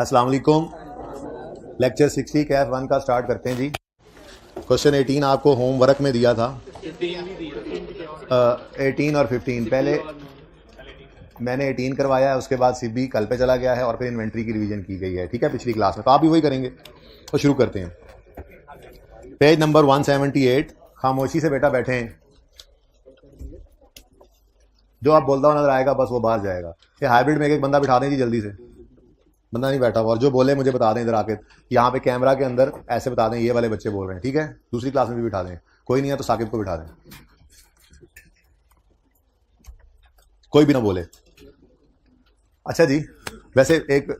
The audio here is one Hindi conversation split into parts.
अस्सलाम वालेकुम। लेक्चर 60 कैफ 1 का स्टार्ट करते हैं जी। क्वेश्चन 18 आपको होमवर्क में दिया था। 18 और 15 पहले मैंने 18 करवाया है, उसके बाद सीबी कल पे चला गया है और फिर इन्वेंट्री की रिवीजन की गई है, ठीक है, पिछली क्लास में। तो आप भी वही करेंगे। तो शुरू करते हैं। Page number 178। खामोशी से बेटा बैठे हैं। जो आप बोलता हुआ नजर आएगा बस वो बाहर जाएगा। ये हाइब्रिड में एक बंदा बिठा दें जी जल्दी से। बंदा नहीं बैठा हुआ और जो बोले मुझे बता दें इधर आके। यहाँ पे कैमरा के अंदर ऐसे बता दें ये वाले बच्चे बोल रहे हैं, ठीक है। दूसरी क्लास में भी बिठा दें, कोई नहीं है तो साकिब को बिठा दें, कोई भी ना बोले। अच्छा जी, वैसे एक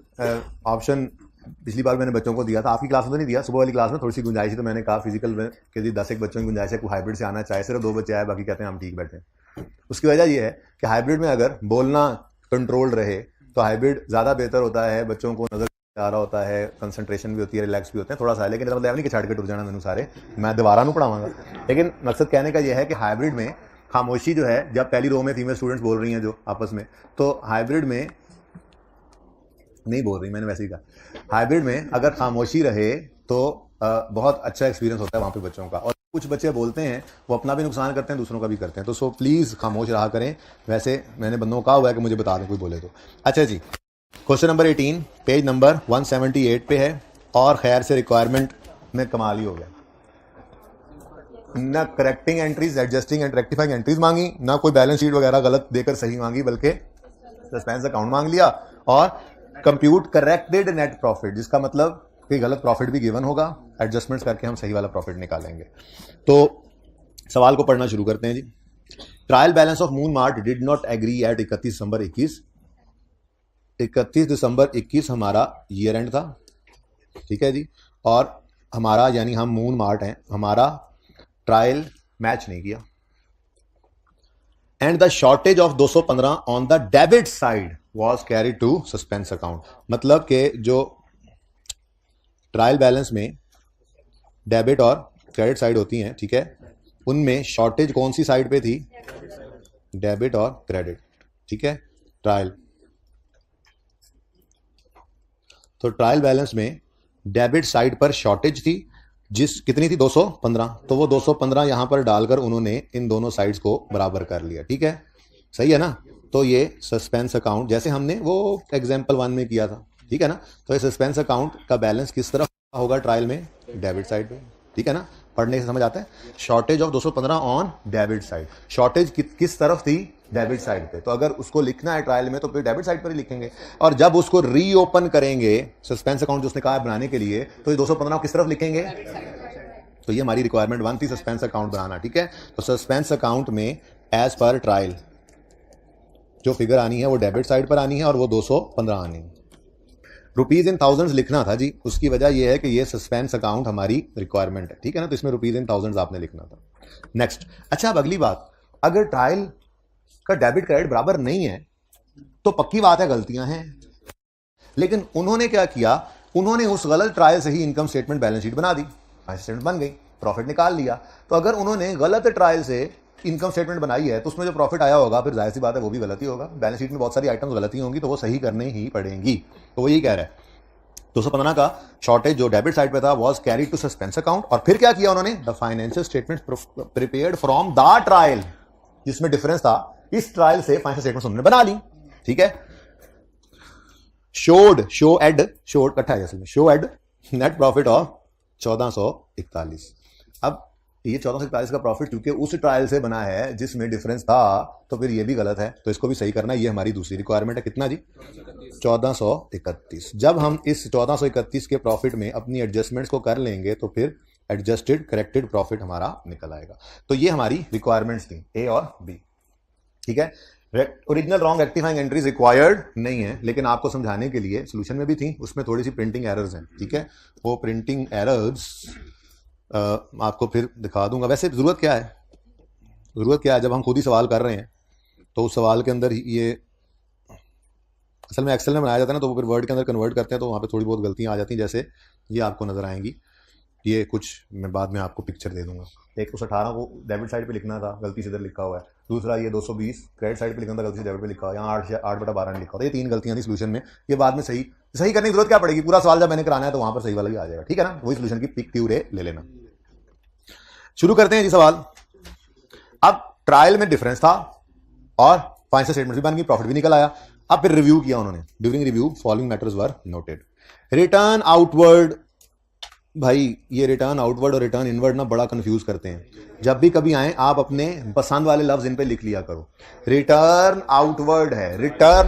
ऑप्शन पिछली बार मैंने बच्चों को दिया था, आपकी क्लास में तो नहीं दिया, सुबह वाली क्लास में थोड़ी सी गुंजाइश थी, तो मैंने कहा फिजिकल में कि जी 10 एक बच्चों की गुंजाइश है कोई हाइब्रिड से आना चाहे। सिर्फ 2 बच्चे आए, बाकी कहते हैं हम ठीक बैठे हैं। उसकी वजह यह है कि हाइब्रिड में अगर बोलना कंट्रोल्ड रहे तो हाइब्रिड ज़्यादा बेहतर होता है, बच्चों को नजर आ रहा होता है, कंसंट्रेशन भी होती है, रिलैक्स भी होते हैं थोड़ा सा। लेकिन मतलब नहीं कि छाड़ के टुट जाना मैंने सारे, मैं दोबारा नहीं पढ़ाऊंगा। लेकिन मकसद कहने का यह है कि हाइब्रिड में खामोशी जो है, जब पहली रो में फीमेल स्टूडेंट्स बोल रही हैं जो आपस में, तो हाइब्रिड में नहीं बोल रही, मैंने वैसे ही कहा। हाइब्रिड में अगर खामोशी रहे तो बहुत अच्छा एक्सपीरियंस होता है वहाँ पे बच्चों का। और कुछ बच्चे बोलते हैं वो अपना भी नुकसान करते हैं, दूसरों का भी करते हैं। तो सो प्लीज़ खामोश रहा करें। वैसे मैंने बंदों को कहा हुआ है कि मुझे बता दें कोई बोले तो। अच्छा जी, क्वेश्चन नंबर 18 पेज नंबर 178 पे है। और खैर से रिक्वायरमेंट में कमाल ही हो गया। ना correcting entries, adjusting and rectifying entries मांगी, ना कोई बैलेंस शीट वगैरह गलत देकर सही मांगी, बल्कि सस्पेंस अकाउंट मांग लिया। और कंप्यूट करेक्टेड नेट प्रॉफिट, जिसका मतलब कि गलत प्रॉफिट भी गिवन होगा, एडजस्टमेंट्स करके हम सही वाला प्रॉफिट निकालेंगे। तो सवाल को पढ़ना शुरू करते हैं जी। Trial balance of Moon Mart did not agree at 31 दिसंबर 21। 31 दिसंबर 21 हमारा ईयर एंड था, ठीक है जी। और हमारा यानी हम मून मार्ट हैं, हमारा ट्रायल मैच नहीं किया। And the shortage of 215 on the debit side was carry to suspense account. मतलब कि जो ट्रायल बैलेंस में डेबिट और क्रेडिट साइड होती हैं, ठीक है, उनमें शॉर्टेज कौन सी साइड पे थी? डेबिट और क्रेडिट, ठीक है, ट्रायल। तो ट्रायल बैलेंस में डेबिट साइड पर शॉर्टेज थी, जिस कितनी थी? 215। तो वो 215 यहां पर डालकर उन्होंने इन दोनों साइड्स को बराबर कर लिया, ठीक है, सही है ना। तो ये सस्पेंस अकाउंट जैसे हमने वो एग्जांपल 1 में किया था, ठीक है ना। तो ये सस्पेंस अकाउंट का बैलेंस किस तरफ होगा? ट्रायल में डेबिट साइड पे, ठीक है ना। पढ़ने से समझ आता है। Shortage of 215 on debit side. Shortage किस तरफ थी? डेबिट साइड पे। तो अगर उसको लिखना है ट्रायल में तो फिर डेबिट साइड पर ही लिखेंगे। और जब उसको रीओपन करेंगे सस्पेंस अकाउंट जो उसने कहा है बनाने के लिए, तो ये 215 किस तरफ लिखेंगे? तो ये हमारी रिक्वायरमेंट 1 थी, सस्पेंस अकाउंट बनाना, ठीक है। तो सस्पेंस अकाउंट में एज पर ट्रायल जो फिगर आनी है वो डेबिट साइड पर आनी है और वो 215 आनी है। रुपीज इन थाउजेंड्स लिखना था जी, उसकी वजह यह है कि ये सस्पेंस अकाउंट हमारी रिक्वायरमेंट है, ठीक है ना। तो इसमें रुपीज इन थाउजेंड्स आपने लिखना था। नेक्स्ट, अच्छा अब अगली बात, अगर ट्रायल का डेबिट क्रेडिट बराबर नहीं है तो पक्की बात है गलतियां हैं। लेकिन उन्होंने क्या किया? उन्होंने उस गलत ट्रायल से ही इनकम स्टेटमेंट बैलेंस शीट बना दी, स्टेटमेंट बन गई, प्रॉफिट निकाल लिया। तो अगर उन्होंने गलत ट्रायल से इनकम स्टेटमेंट बनाई है तो उसमें जो प्रॉफिट आया होगा फिर जाहिर सी बात है वो भी गलती होगा। बैलेंस शीट में बहुत सारी आइटम्स गलती होंगी तो वो सही करने ही पड़ेंगी। तो वो यही कह रहा है 215 का शॉर्टेज जो डेबिट साइड पे था was carried to suspense account. और फिर क्या किया उन्होंने? The financial statement prepared from the trial, जिसमें डिफरेंस था, इस ट्रायल से फाइनेंशियल स्टेटमेंट उन्होंने बना ली, ठीक है। शोड इकट्ठा है असल में, showed net profit of 1441। अब ये 1441 का प्रॉफिट क्योंकि उस ट्रायल से बना है जिसमें डिफरेंस था, तो फिर ये भी गलत है, तो इसको भी सही करना है। ये हमारी दूसरी रिक्वायरमेंट है। कितना जी? 1431। जब हम इस 1431 के प्रॉफिट में अपनी एडजस्टमेंट्स को कर लेंगे तो फिर एडजस्टेड करेक्टेड प्रॉफिट हमारा निकल आएगा। तो ये हमारी रिक्वायरमेंट्स थी, ए और बी, ठीक है। Original wrong rectifying entries required नहीं है, लेकिन आपको समझाने के लिए सोल्यूशन में भी थी, उसमें थोड़ी सी प्रिंटिंग एरर्स हैं, ठीक है। वो प्रिंटिंग एरर्स आपको फिर दिखा दूंगा। वैसे ज़रूरत क्या है? जब हम खुद ही सवाल कर रहे हैं तो उस सवाल के अंदर ये असल में एक्सेल में बनाया जाता है ना, तो वो फिर वर्ड के अंदर कन्वर्ट करते हैं तो वहाँ पे थोड़ी बहुत गलतियाँ आ जाती हैं, जैसे ये आपको नज़र आएंगी। ये कुछ मैं बाद में आपको पिक्चर दे दूंगा। 118 को डेबिट साइड पे लिखना था, गलती से इधर लिखा हुआ है। दूसरा ये 220 क्रेडिट साइड पे लिखना था, गलती से डेबिट पे लिखा हुआ है। यहाँ 8/12 लिखा हुआ था। ये 3 गलतियां थी सोल्यूशन में। ये बाद में सही करने की जरूरत क्या पड़ेगी, पूरा सवाल जब मैंने कराना है तो वहां पर सही वाला ही आ जाएगा, ठीक है ना। वही सोल्यूशन की पिक ट्यू रे ले लेना। शुरू करते हैं जी सवाल। अब ट्रायल में डिफरेंस था और फाइनेंशियल स्टेटमेंट भी बन गई, प्रॉफिट भी निकल आया। अब फिर रिव्यू किया उन्होंने। ड्यूरिंग रिव्यू फॉलोइंग मैटर्स वर नोटेड। रिटर्न आउटवर्ड, भाई ये रिटर्न आउटवर्ड और रिटर्न इनवर्ड ना बड़ा कंफ्यूज करते हैं। जब भी कभी आए आप अपने पसंद वाले लफ्ज इन पे लिख लिया करो। रिटर्न आउटवर्ड है, रिटर्न,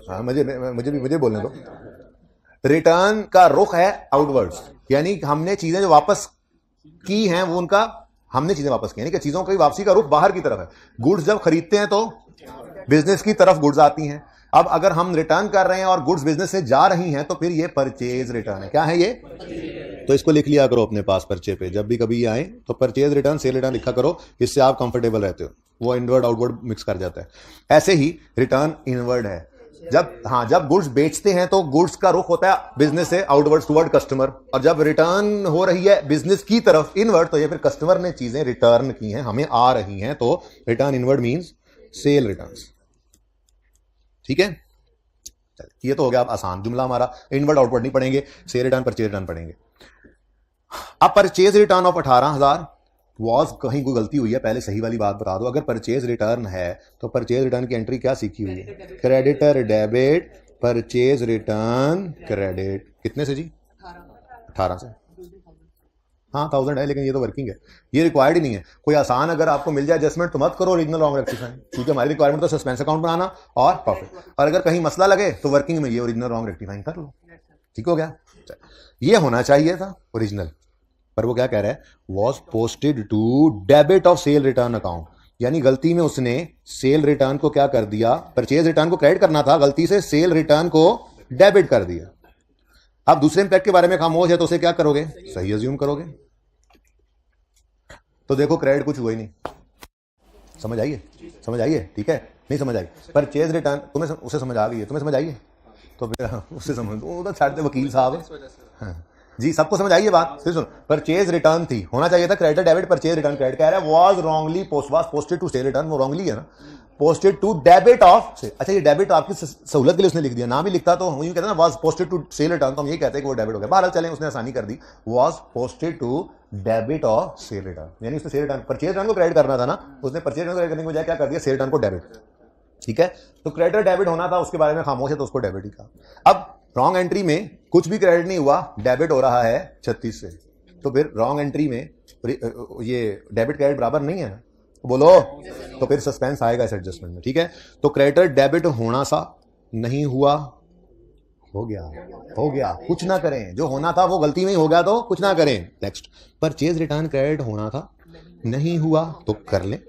हाँ मुझे बोलने दो। रिटर्न का रुख है आउटवर्ड्स, यानी हमने चीजें जो वापस की हैं वो उनका हमने चीजें वापस की, यानी कि चीजों की वापसी का रुख बाहर की तरफ है। गुड्स जब खरीदते हैं तो बिजनेस की तरफ गुड्स आती हैं। अब अगर हम रिटर्न कर रहे हैं और गुड्स बिजनेस से जा रही हैं तो फिर ये परचेज रिटर्न है। क्या है ये? तो इसको लिख लिया करो अपने पास पर्चे पे। जब भी कभी ये आए तो परचेज रिटर्न सेल रिटर्न लिखा करो, इससे आप कंफर्टेबल रहते हो। वो इनवर्ड आउटवर्ड मिक्स कर जाता है। ऐसे ही रिटर्न इनवर्ड है। जब गुड्स बेचते हैं तो गुड्स का रुख होता है बिजनेस से आउटवर्ड टुवर्ड कस्टमर, और जब रिटर्न हो रही है बिजनेस की तरफ इनवर्ड, तो ये फिर कस्टमर ने चीजें रिटर्न की हैं, हमें आ रही हैं, तो return inward means sale returns. ठीक है, ये तो हो गया अब आसान जुमला हमारा। इनवर्ड आउटवर्ड नहीं पढ़ेंगे, सेल रिटर्न परचेज रिटर्न पढ़ेंगे। अब परचेज रिटर्न ऑफ 18,000 वॉज, कहीं कोई गलती हुई है, पहले सही वाली बात बता दो। अगर परचेज रिटर्न है तो परचेज रिटर्न की एंट्री क्या सीखी हुई है? Creditor debit purchase return credit. कितने से जी? 18 से। हाँ 1000 है, लेकिन ये तो वर्किंग है, ये रिक्वायर्ड ही नहीं है। कोई आसान अगर आपको मिल जाए एडजस्टमेंट तो मत करो ओरिजिनल रॉन्ग रेक्टिफाइंग, क्योंकि हमारी रिक्वायरमेंट तो सस्पेंस अकाउंट बनाना और प्रॉफिट, और अगर कहीं मसला लगे तो वर्किंग में ये ओरिजिनल रॉन्ग रेक्टिफाइंग कर लो। ठीक हो गया? ये होना चाहिए था ओरिजिनल, पर वो क्या कह रहा है? Was posted to debit of sale return account, यानी गलती में उसने सेल रिटर्न को क्या कर दिया? परचेज रिटर्न को क्रेडिट करना था, गलती से सेल रिटर्न को डेबिट कर दिया। अब दूसरे इंपैक्ट के बारे में खामोश है तो उसे क्या करोगे? सही अज्यूम करोगे। तो देखो क्रेडिट कुछ हुआ ही नहीं। समझ आइए? समझ आइए? ठीक है, नहीं समझ आई? परचेज रिटर्न तुम्हें उसे समझ आ गई है, तुम्हें समझ आइए? तो फिर उससे समझ, वो तो छाड़ते वकील साहब। हाँ जी, सबको समझ आई ये बात? फिर सुनो, परचेज रिटर्न थी, होना चाहिए था creditor debit purchase return credit. कह रहा है was wrongly posted to sale return, वो रॉन्गली है ना, पोस्टेड टू डेबिट ऑफ। अच्छा ये डेबिट आपकी सहूलत के लिए उसने लिख दिया, ना भी लिखता तो हम यूं कहते हैं ना was posted to sale return, तो हम ये कहते हैं कि वो डेबिट हो गया। बहरहाल चलें, उसने आसानी कर दी, was posted to debit of sale return, यानी उसने सेल रिटर्न परचेज रिटर्न को क्रेडिट करना था ना, उसने परचेज रिटर्न क्रेडिट करने की बजाय क्या कर दिया? सेल रिटर्न को डेबिट। ठीक है, तो क्रेडिटर डेबिट होना था, उसके बारे में खामोश है तो उसको डेबिट ही कहा। अब रॉन्ग एंट्री में कुछ भी क्रेडिट नहीं हुआ, डेबिट हो रहा है 36 से, तो फिर रॉन्ग एंट्री में ये डेबिट क्रेडिट बराबर नहीं है, बोलो? तो फिर सस्पेंस आएगा इस एडजस्टमेंट में। ठीक है, तो क्रेडिटर डेबिट होना सा नहीं हुआ, हो गया, कुछ ना करें, जो होना था वो गलती में ही हो गया तो कुछ ना करें। नेक्स्ट, परचेज रिटर्न क्रेडिट होना था, नहीं हुआ तो कर लें,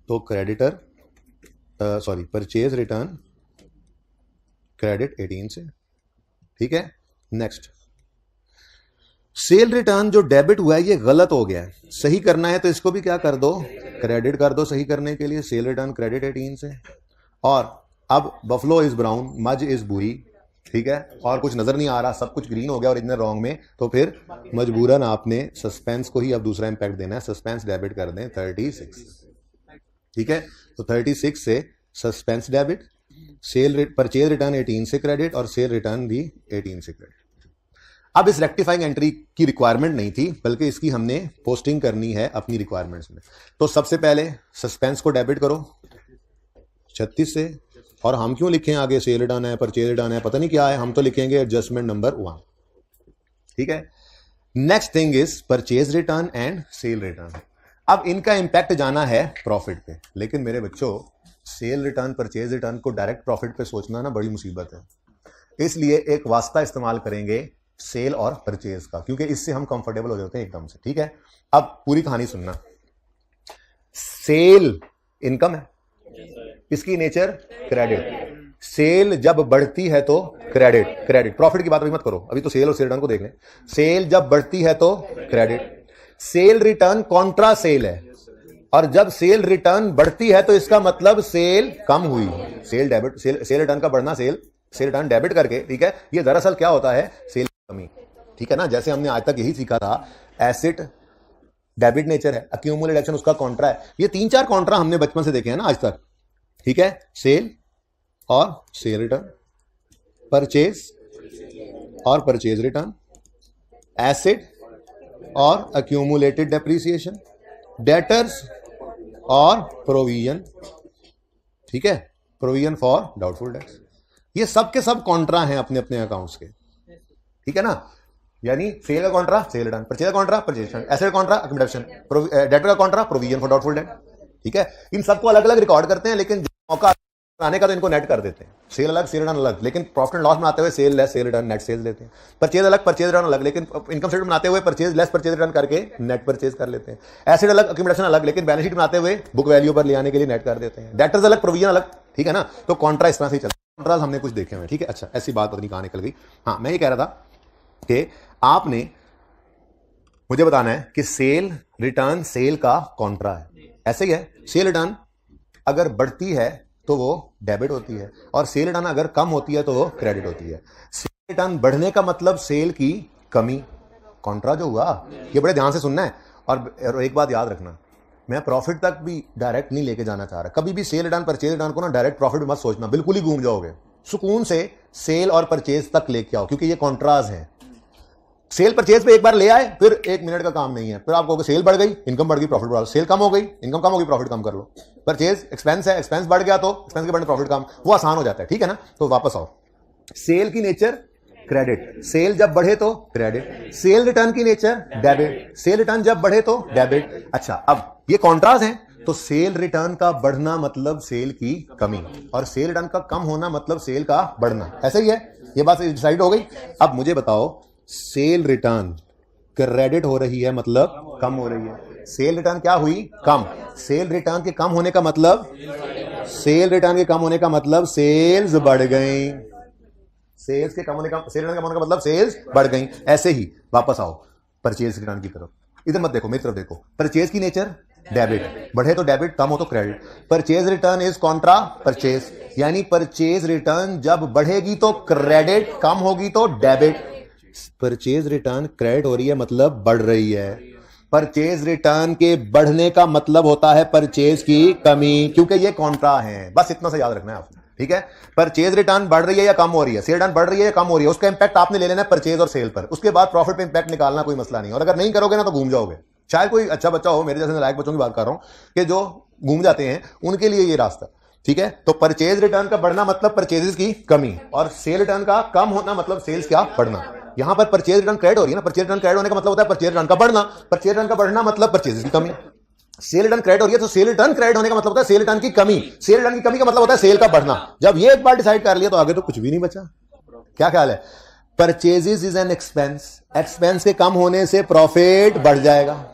तो क्रेडिटर परचेज रिटर्न क्रेडिट 18 से। ठीक है, नेक्स्ट, सेल रिटर्न जो डेबिट हुआ है ये गलत हो गया है, सही करना है तो इसको भी क्या कर दो? क्रेडिट कर दो सही करने के लिए, सेल रिटर्न क्रेडिट 18 से। और अब बफलो इज ब्राउन, मज इज बुरी, ठीक है, और कुछ नजर नहीं आ रहा, सब कुछ ग्रीन हो गया ओरिजिनल रॉन्ग में, तो फिर मजबूरन आपने सस्पेंस को ही अब दूसरा इंपैक्ट देना है, सस्पेंस डेबिट कर दें 36। ठीक है, तो 36 से suspense debit, cell purchase return 18 से क्रेडिट, और सेल रिटर्न भी 18 से क्रेडिट। अब इस रेक्टिफाइंग एंट्री की रिक्वायरमेंट नहीं थी, बल्कि इसकी हमने पोस्टिंग करनी है अपनी रिक्वायरमेंट्स में। तो सबसे पहले सस्पेंस को डेबिट करो 36 से, और हम क्यों लिखें आगे सेल रिटर्न है, परचेज रिटर्न है, पता नहीं क्या है, हम तो लिखेंगे एडजस्टमेंट नंबर 1। ठीक है, next thing is purchase return and cell return. अब इनका इंपैक्ट जाना है प्रॉफिट पे, लेकिन मेरे बच्चों सेल रिटर्न परचेज रिटर्न को डायरेक्ट प्रॉफिट पे सोचना ना बड़ी मुसीबत है, इसलिए एक वास्ता इस्तेमाल करेंगे सेल और परचेज का, क्योंकि इससे हम कंफर्टेबल हो जाते हैं एकदम से। ठीक है, अब पूरी कहानी सुनना। सेल इनकम है, इसकी नेचर क्रेडिट, सेल जब बढ़ती है तो क्रेडिट, प्रॉफिट की बात अभी मत करो, अभी तो सेल और सेल रिटर्न को देख लें। सेल जब बढ़ती है तो credit, sale return contra sale है, और जब सेल रिटर्न बढ़ती है तो इसका मतलब सेल कम हुई, सेल डेबिट, सेल रिटर्न का बढ़ना, सेल रिटर्न डेबिट करके। ठीक है, ये दरअसल क्या होता है? सेल कमी। ठीक है ना, जैसे हमने आज तक यही सीखा था, एसेट डेबिट नेचर है, अक्यूमुलेट एक्शन उसका कॉन्ट्रा है। ये 3-4 कॉन्ट्रा हमने बचपन से देखे हैं ना आज तक, ठीक है। सेल और सेल रिटर्न, परचेज और परचेज रिटर्न, एसेट और अक्यूमुलेटेड डेप्रिसिएशन, डेटर्स और प्रोविजन, ठीक है, प्रोविजन फॉर डाउटफुल डेट्स। ये सब के सब कॉन्ट्रा हैं अपने अपने अकाउंट्स के, ठीक है ना। यानी सेल का कॉन्ट्रा सेल रिटर्न, परचेज का contra purchase return, asset contra accumulation, debtor का contra provision for doubtful debt, ठीक है। इन सबको अलग अलग रिकॉर्ड करते हैं, लेकिन मौका आने का तो इनको नेट कर देते हैं। सेल अलग सेल रिटर्न अलग, लेकिन प्रॉफिट एंड लॉस में आते हुए sale less sale return net sales देते हैं। परचेज अलग परचेज रिटर्न अलग, लेकिन इनकम स्टेटमेंट बनाते हुए परचेज लेस परचेज रिटर्न करके नेट परचेज कर लेते हैं। एसेट अलग अक्यूमुलेशन अलग, लेकिन बैलेंस शीट बनाते हुए बुक वैल्यू पर ले आने के लिए नेट कर देते हैं। डेटर्स अलग प्रोविजन अलग, ठीक है ना। तो कॉन्ट्रा इस तरह से चलता है। कॉन्ट्रास हमने कुछ देखे हुए, ठीक है। अच्छा, ऐसी बात पता नहीं कहां निकल गई। हाँ, मैं ये कह रहा था कि आपने मुझे बताना है कि सेल रिटर्न सेल का कॉन्ट्रा है, ऐसे ही है। सेल रिटर्न अगर बढ़ती है तो वो डेबिट होती है, और सेल रिटर्न अगर कम होती है तो वो क्रेडिट होती है। सेल रिटर्न बढ़ने का मतलब सेल की कमी, कॉन्ट्रा जो हुआ, ये बड़े ध्यान से सुनना है। और एक बात याद रखना, मैं प्रॉफिट तक भी डायरेक्ट नहीं लेके जाना चाह रहा। कभी भी सेल रिटर्न परचेज रिटर्न को ना डायरेक्ट प्रॉफिट मत सोचना, बिल्कुल ही घूम जाओगे। सुकून से सेल और परचेज तक लेके आओ, क्योंकि ये कॉन्ट्राज हैं। सेल परचेज पे एक बार ले आए, फिर 1 मिनट का काम नहीं है। फिर आप कहोगे सेल बढ़ गई, इनकम बढ़ गई, प्रॉफिट बढ़ा। सेल कम हो गई, इनकम कम होगी, प्रॉफिट कम कर लो। परचेज एक्सपेंस है, एक्सपेंस बढ़ गया तो एक्सपेंस के बढ़ने प्रॉफिट कम, वो आसान हो जाता है, ठीक है ना। तो वापस आओ, सेल की नेचर क्रेडिट, सेल जब बढ़े तो क्रेडिट। सेल रिटर्न की नेचर डेबिट, सेल रिटर्न जब बढ़े तो डेबिट। अच्छा, अब ये कॉन्ट्रास्ट है, तो सेल रिटर्न का बढ़ना मतलब सेल की कमी, और सेल रिटर्न का कम होना मतलब सेल का बढ़ना। ऐसे ही है, ये बात डिसाइड हो गई। अब मुझे बताओ, सेल रिटर्न क्रेडिट हो रही है मतलब कम हो रही है। सेल रिटर्न क्या हुई? कम। सेल रिटर्न के कम होने का मतलब, सेल रिटर्न के कम होने का मतलब सेल्स बढ़ गई। सेल्स के कम होने का, सेल रिटर्न कम होने का मतलब सेल्स बढ़ गई। ऐसे ही वापस आओ परचेज रिटर्न की तरफ, इधर मत देखो, मेरी तरफ देखो। परचेज की नेचर डेबिट, बढ़े तो डेबिट, कम हो तो credit. Purchase return is Contra purchase, यानी परचेज रिटर्न जब बढ़ेगी तो क्रेडिट, कम होगी तो डेबिट। परचेज रिटर्न क्रेडिट हो रही है मतलब बढ़ रही है। परचेज रिटर्न के बढ़ने का मतलब होता है परचेज की कमी, क्योंकि ये कॉन्ट्रा है। बस इतना सा याद रखना है आपने, ठीक है। परचेज रिटर्न बढ़ रही है या कम हो रही है, सेल रिटर्न बढ़ रही है या कम हो रही है, उसका इंपैक्ट आपने ले लेना है परचेज और सेल पर। उसके बाद प्रॉफिट पे इंपैक्ट निकालना कोई मसला नहीं, और अगर नहीं करोगे ना तो घूम जाओगे। शायद कोई अच्छा बच्चा हो, मेरे जैसे लायक बच्चों की बात कर रहा हूं, कि जो घूम जाते हैं, उनके लिए ये रास्ता, ठीक है। तो परचेज रिटर्न का बढ़ना मतलब परचेजेस की कमी, और सेल रिटर्न का कम होना मतलब सेल्स क्या बढ़ना। यहां पर परचेज रिटर्न क्रेडिट हो रही है ना, परचेज रिटर्न क्रेडिट होने का मतलब होता है परचेज रिटर्न का बढ़ना, परचेज रिटर्न का बढ़ना मतलब परचेज की कमी। सेल रिटर्न क्रेडिट हो रही है तो सेल रिटर्न क्रेडिट होने का मतलब होता है सेल रिटर्न की कमी, सेल रिटर्न की कमी का मतलब होता है सेल का बढ़ना। जब ये एक बार डिसाइड कर लिया तो आगे तो कुछ भी नहीं बचा। क्या ख्याल है? Purchases is an expense, expense के कम होने से प्रॉफिट बढ़ जाएगा।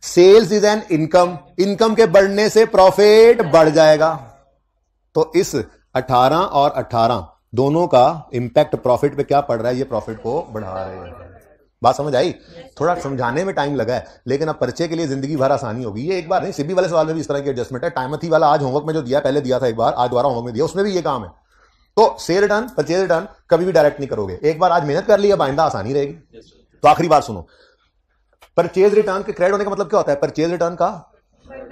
Sales is an income, income के बढ़ने से प्रॉफिट बढ़ जाएगा। तो इस 18 और 18 दोनों का इंपैक्ट प्रॉफिट पे क्या पड़ रहा है, ये प्रॉफिट को बढ़ा रहे हैं। बात समझ आई? थोड़ा समझाने में टाइम लगा है, लेकिन अब परिचय के लिए जिंदगी भर आसानी होगी। ये एक बार नहीं, सिबी वाले सवाल में भी इस तरह की एडजस्टमेंट है। टाइमथी वाला आज होमवर्क में जो दिया, पहले दिया था एक बार, आज दोबारा होमवर्क में दिया, उसमें भी ये काम है। तो सेल रिटर्न परचेज रिटर्न कभी भी डायरेक्ट नहीं करोगे, एक बार आज मेहनत कर ली, अब आइंदा आसानी रहेगी। तो आखिरी बात सुनो, परचेज रिटर्न के क्रेडिट होने का मतलब क्या होता है? परचेज रिटर्न का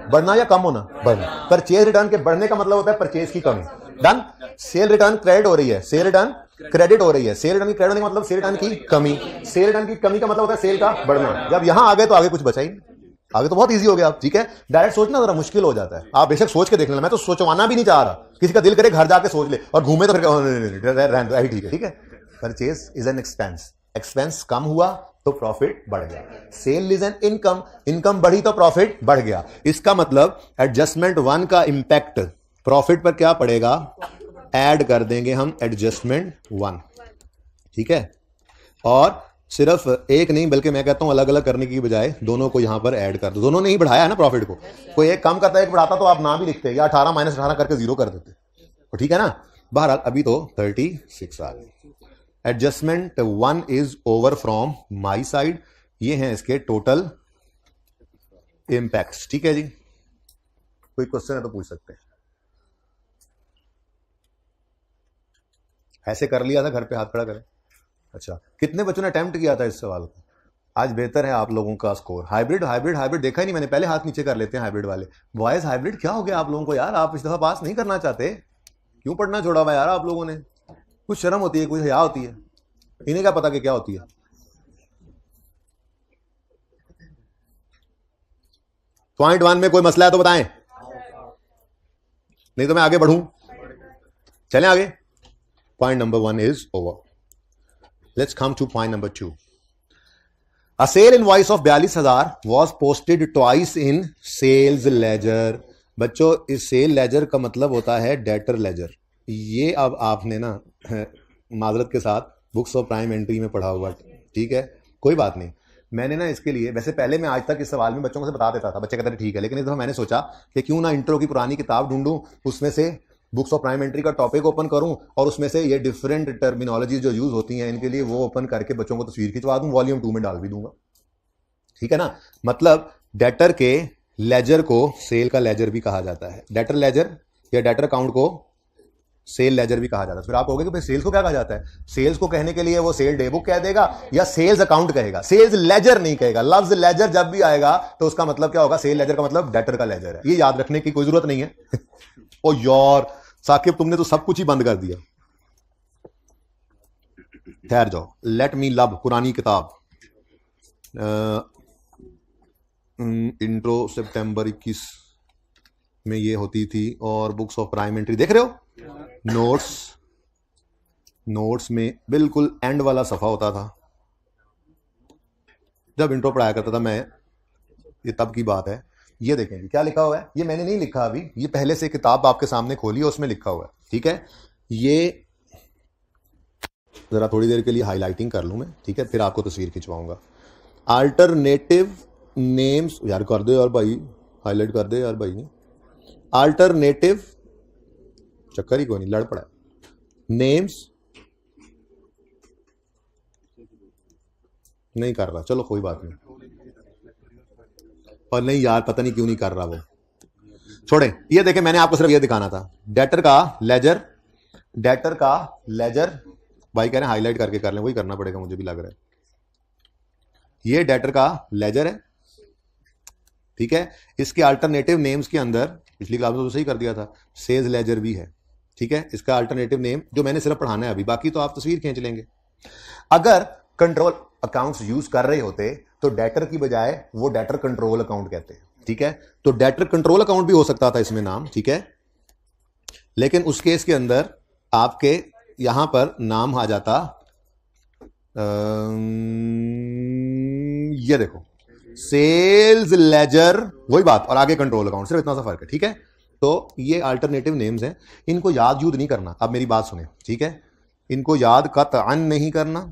बढ़ना या कम होना? बढ़ना। परचेज रिटर्न के बढ़ने का मतलब होता है परचेज की कमी। डन। सेल रिटर्न क्रेडिट हो रही है, सेल रिटर्न क्रेडिट हो रही है, सेल रिटर्न की क्रेडिट होने का मतलब सेल रिटर्न की कमी, सेल रिटर्न की कमी का मतलब होता है सेल का बढ़ना। जब यहां आ गए तो आगे कुछ बचा ही नहीं, आगे तो बहुत इजी हो गया, ठीक है। डायरेक्ट सोचना जरा मुश्किल हो जाता है, आप बेशक सोच के देख लेना, मैं तो सोचवाना भी नहीं चाह रहा, किसी का दिल करे घर जाके सोच ले और घूमे तो फिर ठीक है, ठीक है। Purchase is an expense, expense कम हुआ तो प्रॉफिट बढ़ गया। Sale is an income, income बढ़ी तो प्रॉफिट बढ़ गया। इसका मतलब एडजस्टमेंट 1 का इंपैक्ट प्रॉफिट पर क्या पड़ेगा? ऐड कर देंगे हम एडजस्टमेंट 1, ठीक है। और सिर्फ एक नहीं, बल्कि मैं कहता हूं अलग अलग करने की बजाय दोनों को यहां पर ऐड कर दो। दोनों ने ही बढ़ाया है ना प्रॉफिट को, कोई एक कम करता है एक बढ़ाता तो आप ना भी लिखते, या 18 - 18 करके 0 कर देते, तो ठीक है ना। बहरहाल अभी तो 36 आ गई। Adjustment 1 is over from my side. ये हैं इसके टोटल इंपैक्ट्स, ठीक है जी। कोई क्वेश्चन है तो पूछ सकते हैं। ऐसे कर लिया था घर पे, हाथ खड़ा करें। अच्छा, कितने बच्चों ने अटेम्प्ट किया था इस सवाल को? आज बेहतर है आप लोगों का स्कोर। हाइब्रिड हाइब्रिड हाइब्रिड देखा ही नहीं मैंने, पहले हाथ नीचे कर लेते हैं हाइब्रिड वाले। बॉयज हाइब्रिड क्या हो गया आप लोगों को यार? आप इस दफा पास नहीं करना चाहते? क्यों पढ़ना छोड़ा हुआ यार आप लोगों ने? कुछ शर्म होती है, कुछ हया होती है? इन्हें क्या पता कि क्या होती है? पॉइंट 1 में कोई मसला है तो बताएं, नहीं तो मैं आगे बढ़ूं। चलें आगे। Point number 1 is over. Let's come two point number 2। A sale invoice of 42,000 was posted twice in sales ledger। बच्चों, इस सेल लेजर का मतलब होता है डेटर लेजर। ये अब आपने ना माजरत के साथ बुक्स ऑफ प्राइम एंट्री में पढ़ा हुआ, ठीक है, कोई बात नहीं। मैंने ना इसके लिए, वैसे पहले मैं आज तक इस सवाल में बच्चों को से बता देता था, बच्चे कहते थे ठीक है, लेकिन इस दफा मैंने सोचा कि क्यों ना इंट्रो की पुरानी किताब ढूंढूं, उसमें से बुक्स ऑफ प्राइम एंट्री का टॉपिक ओपन करूं और उसमें से ये डिफरेंट टर्मिनोलॉजी जो यूज होती हैं इनके लिए वो ओपन करके बच्चों को तस्वीर खिंचवा दूं, वॉल्यूम 2 में डाल भी दूंगा, ठीक है ना। मतलब डेटर के लेजर को सेल का लेजर भी कहा जाता है, डेटर लेजर या डेटर अकाउंट को सेल लेजर भी कहा जाता है। फिर आप कहोगे कि भाई सेल्स को क्या कहा जाता है? सेल्स को कहने के लिए वो सेल डे बुक कह देगा या सेल्स अकाउंट कहेगा, सेल्स लेजर नहीं कहेगा। लफ्ज लेजर जब भी आएगा तो उसका मतलब क्या होगा? सेल लेजर का मतलब डेटर का लेजर है। ये याद रखने की कोई जरूरत नहीं है। ओ यार साकिब, तुमने तो सब कुछ ही बंद कर दिया। ठहर जाओ। लेट मी लव पुरानी किताब, इंट्रो सितंबर 21 में ये होती थी और बुक्स ऑफ प्राइम एंट्री देख रहे हो, नोट्स में बिल्कुल एंड वाला सफा होता था जब इंट्रो पढ़ाया करता था मैं। ये तब की बात है। ये देखेंगे क्या लिखा हुआ है, ये मैंने नहीं लिखा अभी, ये पहले से किताब आपके सामने खोली है, उसमें लिखा हुआ है, ठीक है। ये जरा थोड़ी देर के लिए हाईलाइटिंग कर लूं मैं, ठीक है, फिर आपको तस्वीर खिंचवाऊंगा। अल्टरनेटिव नेम्स, यार कर दे यार भाई, हाईलाइट कर दे यार भाई। नहीं अल्टरनेटिव, चक्कर ही कोई नहीं, लड़ पड़ा नेम्स नहीं कर रहा, चलो कोई बात नहीं। और नहीं यार पता नहीं क्यों नहीं कर रहा वो, छोड़े। ये देखें, मैंने आपको सिर्फ ये दिखाना था, डेटर का लेजर, डेटर का लेजर। भाई कह रहे हैं हाईलाइट करके कर लें, वही करना पड़ेगा मुझे भी लग रहा है। ये डेटर का लेजर है, ठीक है। इसके अल्टरनेटिव नेम्स के अंदर पिछली क्लास में तो सही कर दिया था, सेल्स लेजर भी है, ठीक है। इसका अल्टरनेटिव नेम जो मैंने सिर्फ पढ़ाना है अभी, बाकी तो आप तस्वीर खींच लेंगे। अगर कंट्रोल अकाउंट्स यूज कर रहे होते तो डेटर की बजाय वो डेटर कंट्रोल अकाउंट कहते हैं, ठीक है। तो डेटर कंट्रोल अकाउंट भी हो सकता था इसमें नाम, ठीक है, लेकिन उस केस के अंदर आपके यहां पर नाम आ जाता, ये देखो सेल्स लेजर, वही बात, और आगे कंट्रोल अकाउंट, सिर्फ इतना सा फर्क है, ठीक है। तो ये अल्टरनेटिव नेम्स हैं, इनको याद यूद नहीं करना। अब मेरी बात सुने, ठीक है, इनको याद कतअन नहीं करना।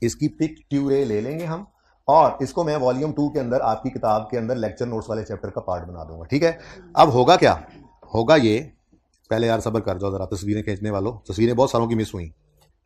इसकी पिक्चरें ले लेंगे हम और इसको मैं वॉल्यूम 2 के अंदर आपकी किताब के अंदर लेक्चर नोट्स वाले चैप्टर का पार्ट बना दूंगा, ठीक है। अब होगा क्या, होगा ये, पहले यार सब्र कर जाओ जरा, तस्वीरें खींचने वालों, तस्वीरें बहुत सारों की मिस हुई,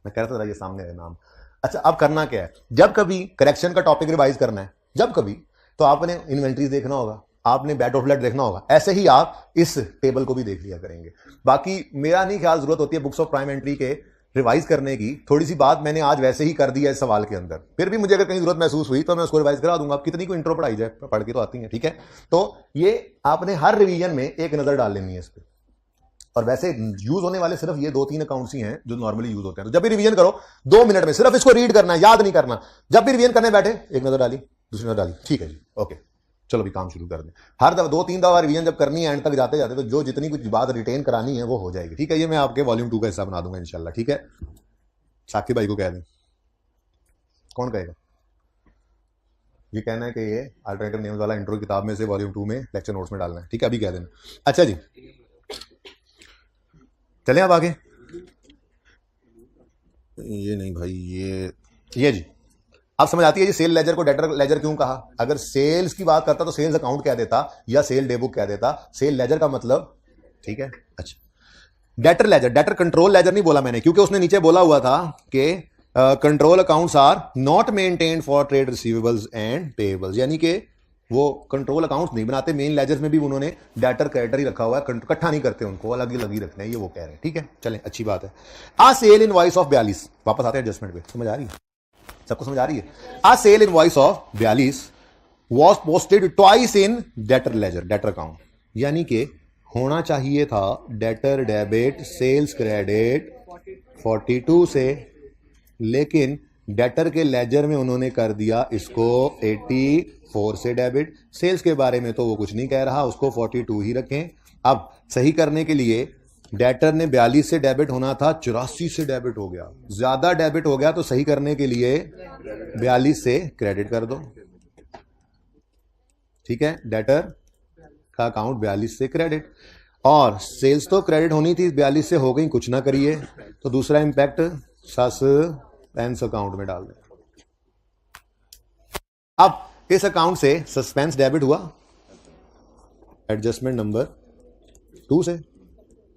मैं कह रहा था ये सामने है नाम। अच्छा, अब करना क्या है, जब कभी करेक्शन का टॉपिक रिवाइज करना है, जब कभी, तो आपने इन्वेंट्रीज देखना होगा, आपने बैट ऑफ ब्लड देखना होगा, ऐसे ही आप इस टेबल को भी देख लिया करेंगे। बाकी मेरा नहीं ख्याल जरूरत होती है बुक्स ऑफ प्राइम एंट्री के रिवाइज करने की, थोड़ी सी बात मैंने आज वैसे ही कर दी है इस सवाल के अंदर, फिर भी मुझे अगर कहीं जरूरत महसूस हुई तो मैं उसको रिवाइज करा दूंगा। आप कितनी को इंट्रो पढ़ाई जाए, पढ़ के तो आती है, ठीक है। तो ये आपने हर रिवीजन में एक नजर डाल लेनी है इस पर, और वैसे यूज होने वाले सिर्फ ये 2-3 अकाउंट्स ही हैं जो नॉर्मली यूज होते हैं। तो जब भी रिवीजन करो 2 मिनट में सिर्फ इसको रीड करना है, याद नहीं करना। जब भी रिवीजन करने बैठे एक नजर डाली, दूसरी नजर डाली, ठीक है जी, ओके, चलो भी काम शुरू कर दें। हर 2-3 दफा रिवीजन जब करनी है एंड तक जाते जाते, तो जो जितनी कुछ बात रिटेन करानी है वो हो जाएगी, ठीक है। ये मैं आपके वॉल्यूम 2 का हिस्सा बना दूंगा इंशाल्लाह, ठीक है। साकिब भाई को कह दें, कौन कहेगा? ये कहना है कि ये अल्टरनेटिव नेम्स वाला इंट्रो किताब में से वॉल्यूम 2 में लेक्चर नोट्स में डालना है, ठीक है, अभी कह देना। अच्छा जी, चलें अब आगे। ये नहीं भाई, ये जी, अब समझ आती है जी सेल लेजर को डेटर लेजर क्यों कहा। अगर सेल्स की बात करता तो सेल्स अकाउंट कह देता या सेल डे बुक कह देता, सेल लेजर का मतलब, ठीक है। अच्छा, debtor ledger, debtor control ledger नहीं बोला मैंने, क्योंकि उसने नीचे बोला हुआ था कि control accounts are not maintained for trade receivables and payables, यानी कि वो कंट्रोल अकाउंट्स नहीं बनाते, मेन लेजर्स में भी उन्होंने डेटर क्रेडिटर ही रखा हुआ है, इकट्ठा नहीं करते, उनको अलग ही रखते हैं, ये वो कह रहे हैं। ठीक है, चलें, अच्छी बात है। आ सेल इनवॉइस ऑफ 42, वापस आते हैं एडजस्टमेंट पे, समझ आ रही है सबको, समझ आ रही है। Ah sale invoice of 42 was posted twice in debtor ledger, debtor account, यानी कि होना चाहिए था डेटर डेबिट सेल्स क्रेडिट 42 से, लेकिन डेटर के लेजर में उन्होंने कर दिया इसको 84 से डेबिट। सेल्स के बारे में तो वो कुछ नहीं कह रहा, उसको 42 ही रखें। अब सही करने के लिए डेटर ने 42 से डेबिट होना था, 84 से डेबिट हो गया, ज्यादा डेबिट हो गया, तो सही करने के लिए 42 से क्रेडिट कर दो। ठीक है, डेटर का अकाउंट 42 से क्रेडिट, और सेल्स तो क्रेडिट होनी थी, 42 से हो गई, कुछ ना करिए, तो दूसरा इंपैक्ट सस्पेंस अकाउंट में डाल दें। अब इस अकाउंट से सस्पेंस डेबिट हुआ एडजस्टमेंट नंबर 2 से,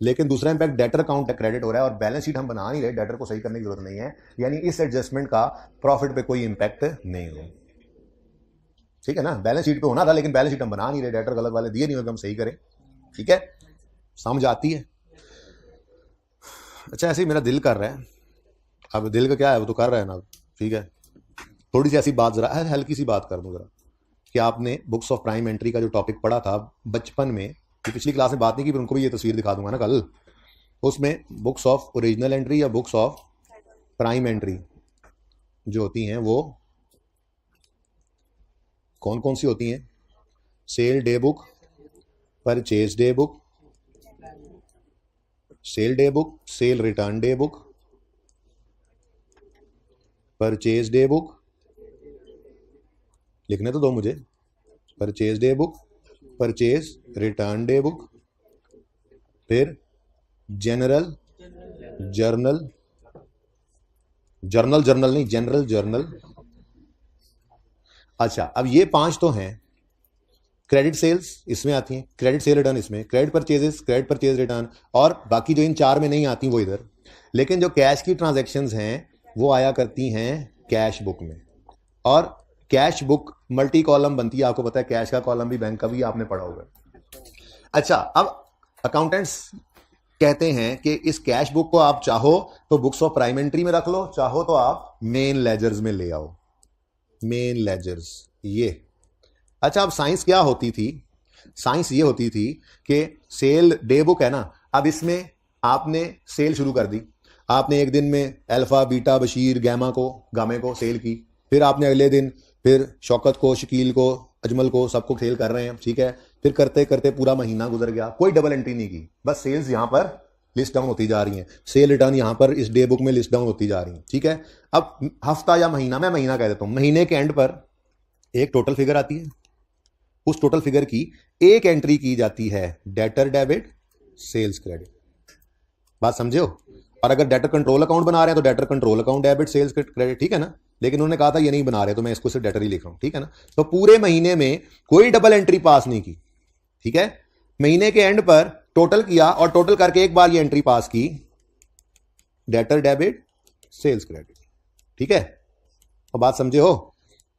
लेकिन दूसरा इंपैक्ट डेटर अकाउंट क्रेडिट हो रहा है, और बैलेंस शीट हम बना नहीं रहे, डेटर को सही करने की जरूरत नहीं है, यानी इस एडजस्टमेंट का प्रॉफिट पे कोई इंपैक्ट नहीं हो। ठीक है ना, बैलेंस शीट पे होना था, लेकिन बैलेंस शीट हम बना नहीं रहे, डेटर गलत वाले दिए नहीं होगा, हम सही करें। ठीक है, समझ आती है। अच्छा, ऐसे ही मेरा दिल कर रहा है, अब दिल का क्या है, वो तो कर रहा है ना। ठीक है, थोड़ी सी ऐसी बात, जरा हल्की सी बात कर दूं जरा, कि आपने बुक्स ऑफ प्राइम एंट्री का जो टॉपिक पढ़ा था बचपन में, कि पिछली क्लास में बात नहीं की, पर उनको भी ये तस्वीर दिखा दूंगा ना कल, उसमें बुक्स ऑफ ओरिजिनल एंट्री या बुक्स ऑफ प्राइम एंट्री जो होती हैं वो कौन कौन सी होती हैं? Sale day book, purchase day book, sale day book, sale return day book, purchase day book, लिखने तो दो मुझे, purchase day book, purchase return day book, फिर जनरल जर्नल, जर्नल नहीं, जनरल जर्नल। अच्छा, अब ये 5 तो हैं। क्रेडिट सेल्स इसमें आती हैं, क्रेडिट सेल रिटर्न इसमें, credit purchases, credit purchase return, और बाकी जो इन 4 में नहीं आती वो इधर। लेकिन जो कैश की ट्रांजैक्शंस हैं वो आया करती हैं कैश बुक में, और कैश बुक मल्टी कॉलम बनती है, आपको पता है, कैश का कॉलम भी बैंक का भी आपने पढ़ा होगा। अच्छा, अब अकाउंटेंट्स कहते हैं कि इस कैश बुक को आप चाहो तो बुक्स ऑफ प्राइम एंट्री में रख लो, चाहो तो आप मेन लेजर्स में ले आओ, मेन लेजर्स ये। अच्छा, अब साइंस क्या होती थी? साइंस ये होती थी कि सेल डे बुक है ना, अब इसमें आपने सेल शुरू कर दी, आपने एक दिन में अल्फा बीटा बशीर गामे को सेल की, फिर आपने अगले दिन फिर शौकत को, शकील को, अजमल को, सबको सेल कर रहे हैं। ठीक है, फिर करते करते पूरा महीना गुजर गया, कोई डबल एंट्री नहीं की, बस सेल्स यहां पर लिस्ट डाउन होती जा रही हैं, सेल रिटर्न यहां पर इस डे बुक में लिस्ट डाउन होती जा रही हैं। ठीक है, अब हफ्ता या महीना, मैं महीना कह देता हूं, महीने के एंड पर एक टोटल फिगर आती है, उस टोटल फिगर की एक एंट्री की जाती है डेटर डेबिट सेल्स क्रेडिट। बात समझे हो? और अगर डेटर कंट्रोल अकाउंट बना रहे हैं तो debtor control account debit sales credit. ठीक है ना, लेकिन उन्होंने कहा था ये नहीं बना रहे, तो मैं इसको सिर्फ डेटर ही लिख रहा हूं। ठीक है ना, तो पूरे महीने में कोई डबल एंट्री पास नहीं की। ठीक है, महीने के एंड पर टोटल किया, और टोटल करके एक बार ये एंट्री पास की, डेटर डेबिट सेल्स क्रेडिट। ठीक है, तो बात समझे हो?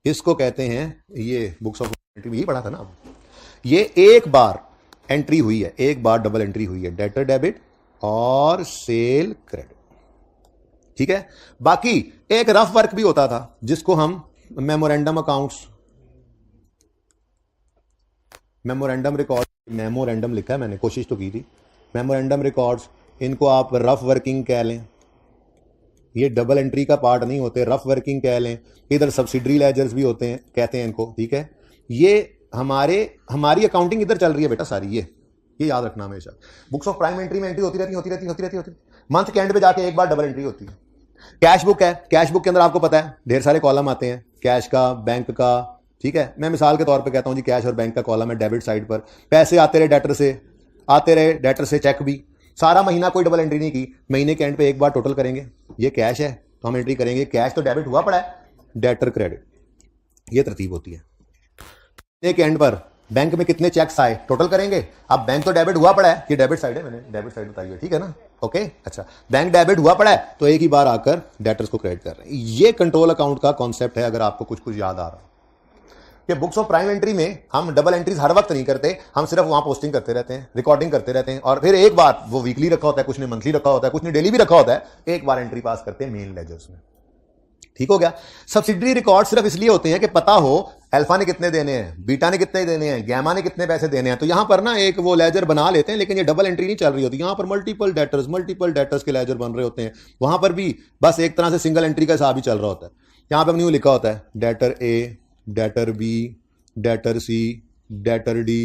इसको कहते हैं, ये बुक्स ऑफ एंट्री में यही पढ़ा था ना, ये एक बार एंट्री हुई है, एक बार डबल एंट्री हुई है, डेटर डेबिट और सेल क्रेडिट। ठीक है, बाकी एक रफ वर्क भी होता था जिसको हम memorandum accounts, memorandum record, memorandum लिखा है मैंने, कोशिश तो की थी, मेमोरेंडम रिकॉर्ड्स, इनको आप रफ वर्किंग कह लें, ये डबल एंट्री का पार्ट नहीं होते, रफ वर्किंग कह लें। इधर सब्सिडरी लेजर्स भी होते हैं, कहते हैं इनको। ठीक है, ये हमारी अकाउंटिंग इधर चल रही है बेटा सारी, ये याद रखना हमेशा। बुक्स ऑफ प्राइम एंट्री में एंट्री होती रहती। मंथ के एंड पे जाके एक बार डबल एंट्री होती है। कैश बुक है, कैश बुक के अंदर आपको पता है ढेर सारे कॉलम आते हैं, कैश का, बैंक का। ठीक है, मैं मिसाल के तौर पे कहता हूं जी, कैश और बैंक का कॉलम है डेबिट साइड पर, पैसे आते रहे डेटर से चेक भी, सारा महीना कोई डबल एंट्री नहीं की, महीने के एंड पे एक बार टोटल करेंगे, ये कैश है तो हम एंट्री करेंगे, कैश तो डेबिट हुआ पड़ा है, डेटर क्रेडिट, ये तरतीब होती है। महीने के एंड पर बैंक में कितने चेक्स आए टोटल करेंगे। अब बैंक तो डेबिट हुआ पड़ा है, ये डेबिट साइड है, मैंने डेबिट साइड बताई है। ठीक है ना, ओके। अच्छा, बैंक डेबिट हुआ पड़ा है तो एक ही बार आकर डेटर्स को क्रेडिट कर रहे हैं। ये कंट्रोल अकाउंट का कॉन्सेप्ट है, अगर आपको कुछ याद आ रहा हो। कि बुक्स ऑफ प्राइम एंट्री में हम डबल एंट्रीज हर वक्त नहीं करते, हम सिर्फ वहां पोस्टिंग करते रहते हैं, रिकॉर्डिंग करते रहते हैं, और फिर एक बार वो वीकली रखा होता है, कुछ ने मंथली रखा होता है, कुछ ने डेली भी रखा होता है, एक बार एंट्री पास करते हैं मेन लेजर्स में। ठीक हो गया। सब्सिडरी रिकॉर्ड सिर्फ इसलिए होते हैं कि पता हो अल्फा ने कितने देने हैं, बीटा ने कितने देने हैं, गैमा ने कितने पैसे देने हैं। तो यहां पर ना एक वो लेजर बना लेते हैं, लेकिन ये डबल एंट्री नहीं चल रही होती, यहां पर मल्टीपल डेटर्स के लेजर बन रहे होते हैं। वहां पर भी बस एक तरह से सिंगल एंट्री का हिसाब ही चल रहा होता है। यहां पर न्यू लिखा होता है डेटर ए, डेटर बी, डेटर सी, डेटर डी।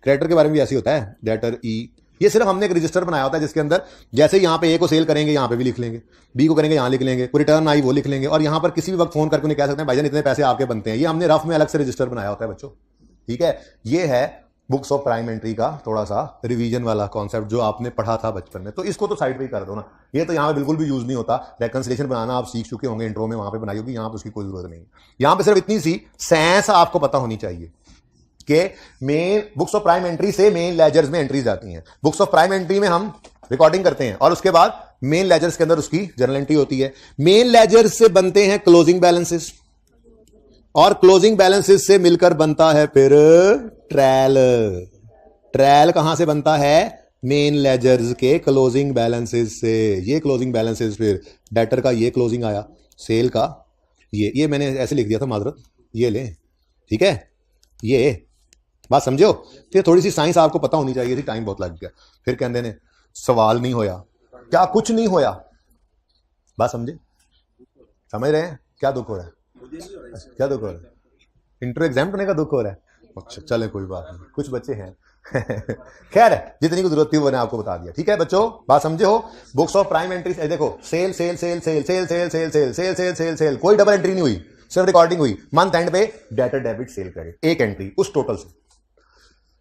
क्रेडिटर के बारे में भी ऐसे होता है, डेटर ई। ये सिर्फ हमने एक रजिस्टर बनाया होता है जिसके अंदर जैसे यहां पे ए को सेल करेंगे यहां पे भी लिख लेंगे, बी को करेंगे यहां लिख लेंगे, कोई रिटर्न आई वो लिख लेंगे, और यहां पर किसी भी वक्त फोन करके उन्हें कह सकते हैं भाईजान इतने पैसे आपके बनते हैं। ये हमने रफ में अलग से रजिस्टर बनाया होता है बच्चों। ठीक है, ये है बुक्स ऑफ प्राइम एंट्री का थोड़ा सा रिवीजन वाला कॉन्सेप्ट जो आपने पढ़ा था बचपन में। तो इसको तो साइड पे ही कर दो ना, ये तो यहां पे बिल्कुल भी यूज नहीं होता। रेकंसिलिएशन बनाना आप सीख चुके होंगे, इंट्रो में वहां पे बनाई होगी, यहां पे उसकी कोई जरूरत नहीं। यहां पे सिर्फ इतनी सी सेंस आपको पता होनी चाहिए कि main books of prime entry से मेन लेजर्स में एंट्रीज जाती हैं। बुक्स ऑफ प्राइम एंट्री में हम रिकॉर्डिंग करते हैं और उसके बाद मेन लेजर्स के अंदर उसकी जर्नल एंट्री होती है। मेन लेजर्स से बनते हैं क्लोजिंग बैलेंसेस, और क्लोजिंग बैलेंसेस से मिलकर बनता है फिर ट्रायल। ट्रायल कहां से बनता है? मेन लेजर्स के क्लोजिंग बैलेंसेस से। ये क्लोजिंग बैलेंसेस फिर डेटर का ये क्लोजिंग आया, सेल का ये मैंने ऐसे लिख दिया था माजरत, ये ले। ठीक है, ये बात समझो। तो थोड़ी सी साइंस आपको पता होनी चाहिए थी, टाइम बहुत लग गया। फिर कहते ने सवाल नहीं होया, क्या कुछ नहीं होया? बात समझे, समझ रहे हैं? क्या दुख हो रहा है? क्या दुख हो रहा है? इंटर एग्जाम होने का दुख हो रहा है? अच्छा चले कोई बात नहीं, कुछ बच्चे हैं खैर जितनी को जरूरत थी वो मैंने आपको बता दिया। ठीक है बच्चों, बात समझे हो? बुक्स ऑफ प्राइम एंट्री देखो, sale sale sale sale sale sale sale sale sale sale sale sale, कोई डबल एंट्री नहीं हुई, सिर्फ रिकॉर्डिंग हुई। मंथ एंड पे डेटर डेबिट सेल क्रेडिट, एक एंट्री उस टोटल से।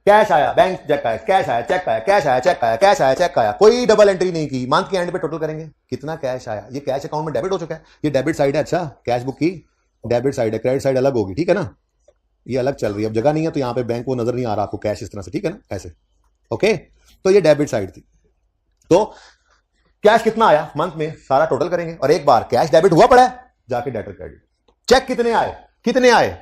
कैश आया, बैंक चेक आया, कैश आया, चेक आया, कैश आया, चेक आया, कैश आया, चेक आया, कोई डबल एंट्री नहीं की। मंथ के एंड पे टोटल करेंगे कितना कैश आया। ये कैश अकाउंट में डेबिट हो चुका है, ये डेबिट साइड है। अच्छा, कैश बुक की डेबिट साइड है, क्रेडिट साइड अलग होगी। ठीक है ना, ये अलग चल रही है। अब जगह नहीं है तो यहां पे बैंक वो नजर नहीं आ रहा आपको, कैश इस तरह से। ठीक है ना, ऐसे। ओके, तो ये डेबिट साइड थी। तो कैश कितना आया मंथ में सारा टोटल करेंगे, और एक बार कैश डेबिट हुआ पड़ा है जाके डेटर क्रेडिट। चेक कितने आए, कितने आए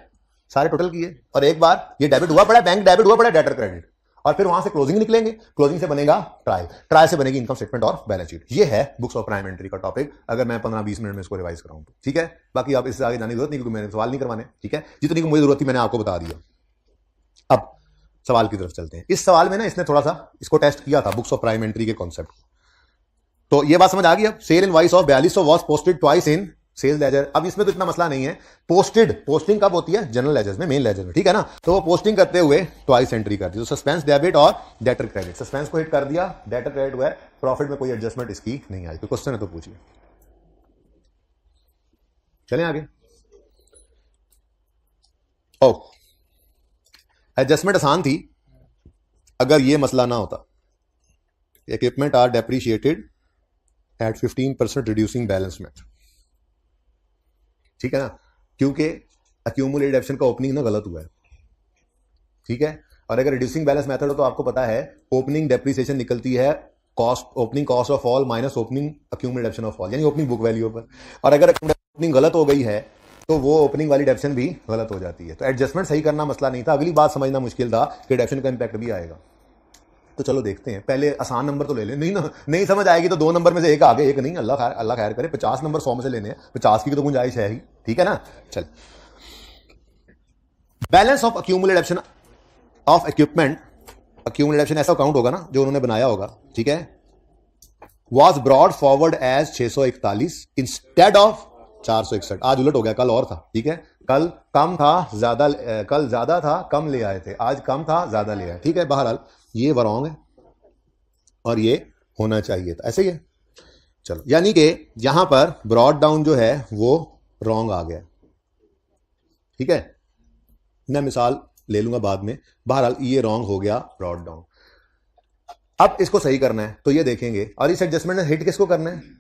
सारे टोटल किए, और एक बार ये डेबिट हुआ पड़ा है, बैंक डेबिट हुआ पड़ा है, डेटर क्रेडिट, और फिर वहां से क्लोजिंग निकलेंगे। क्लोजिंग से बनेगा ट्रायल, ट्रायल से बनेगी इनकम स्टेटमेंट और बैलेंस शीट। ये है बुक्स ऑफ प्राइम एंट्री का टॉपिक, अगर मैं 15-20 मिनट में इसको रिवाइज कराऊं तो। ठीक है, बाकी आप इससे आगे जाने की जरूरत नहीं, क्योंकि मैंने सवाल नहीं करवाने। ठीक है, जितनी को मुझे जरूरत थी मैंने आपको बता दिया। अब सवाल की तरफ चलते हैं। इस सवाल में ना इसने थोड़ा सा इसको टेस्ट किया था, बुक्स ऑफ प्राइम एंट्री के कॉन्सेप्ट। तो ये बात समझ आ गई। अब sale invoice of 4200 was posted twice in sales ledger. अब इसमें तो इतना मसला नहीं है, पोस्टिंग कब होती है? जनरल लेजर्स में, मेन लेजर में। ठीक है ना, तो वो पोस्टिंग करते हुए ट्वाइस एंट्री कर दी। तो सस्पेंस डेबिट और डेटर क्रेडिट, सस्पेंस को हिट कर दिया, डेटर क्रेडिट हुआ है, प्रॉफिट में कोई एडजस्टमेंट इसकी नहीं आई। कोई क्वेश्चन है तो पूछिए। चलें आगे। ओ, एडजस्टमेंट आसान थी अगर ये मसला ना होता। Equipment are depreciated at 15% reducing balance method. ठीक है ना, क्योंकि अक्यूमुलेटेड एप्शन का ओपनिंग ना गलत हुआ है। ठीक है, और अगर रिड्यूसिंग बैलेंस मेथड हो तो आपको पता है ओपनिंग डेप्रिसिएशन निकलती है cost, opening cost of all minus opening accumulated depreciation of all, यानी ओपनिंग बुक वैल्यू पर। और अगर ओपनिंग गलत हो गई है तो वो ओपनिंग वाली डेप्शन भी गलत हो जाती है। तो एडजस्टमेंट सही करना मसला नहीं था, अगली बात समझना मुश्किल था कि डेप्शन का इंपैक्ट भी आएगा। तो चलो देखते हैं, पहले आसान नंबर तो ले लें। नहीं समझ आएगी तो 2 नंबर में से एक आगे, एक नहीं, अल्लाह खैर करे। 50 नंबर 100 में से लेने हैं, 50 की तो गुंजाइश है ही। ठीक है ना, चल। Balance of accumulated depreciation of equipment, accumulated depreciation ऐसा अकाउंट होगा ना जो उन्होंने बनाया होगा। ठीक है, was brought forward as 641 instead of 461। आज उलट हो गया, कल और था। ठीक है, कल कम था ज्यादा, कल ज्यादा था कम ले आए थे, आज कम था ज्यादा ले आए। ठीक है, बहरहाल ये रॉन्ग है और ये होना चाहिए था, ऐसे ही है। चलो, यानी कि यहां पर ब्रॉड डाउन जो है वो रॉन्ग आ गया। ठीक है, मैं मिसाल ले लूंगा बाद में। बहरहाल ये रॉन्ग हो गया, ब्रॉड डाउन। अब इसको सही करना है तो ये देखेंगे, और इस एडजस्टमेंट में हिट किसको करना है?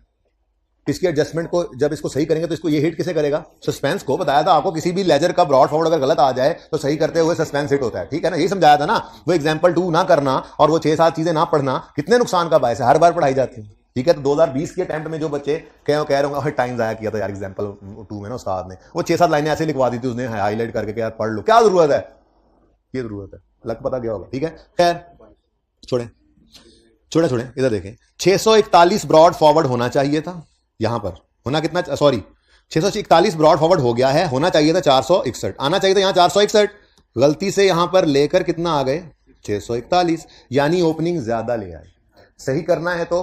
इसकी एडजस्टमेंट को जब इसको सही करेंगे तो इसको ये हिट किसे करेगा? सस्पेंस को। बताया था आपको, किसी भी लेजर का ब्रॉड फॉरवर्ड अगर गलत आ जाए तो सही करते हुए सस्पेंस हिट होता है। ठीक है ना, यही समझाया था ना। वो एग्जांपल 2 ना करना और वो 6-7 चीजें ना पढ़ना कितने नुकसान का बायस है, हर बार पढ़ाई जाती है। ठीक है। तो 2020 के अटेम्प्ट में जो बच्चे कह रहे होंगे टाइम जाया किया था यार एग्जाम्पल 2 में ना उस्ताद ने वो 6-7 लाइनें ऐसे लिखवा दी थी उसने हाईलाइट करके कि यार पढ़ लो, क्या जरूरत है, ये जरूरत है, लग पता क्या होगा। ठीक है, खैर छोड़े इधर देखें, 641 ब्रॉड फॉरवर्ड होना चाहिए था, यहां पर होना कितना, सॉरी 641 ब्रॉड फॉरवर्ड हो गया है, होना चाहिए था 461, आना चाहिए था यहां 461, गलती से यहां पर लेकर कितना आ गए 641, यानी ओपनिंग ज्यादा ले आए। सही करना है तो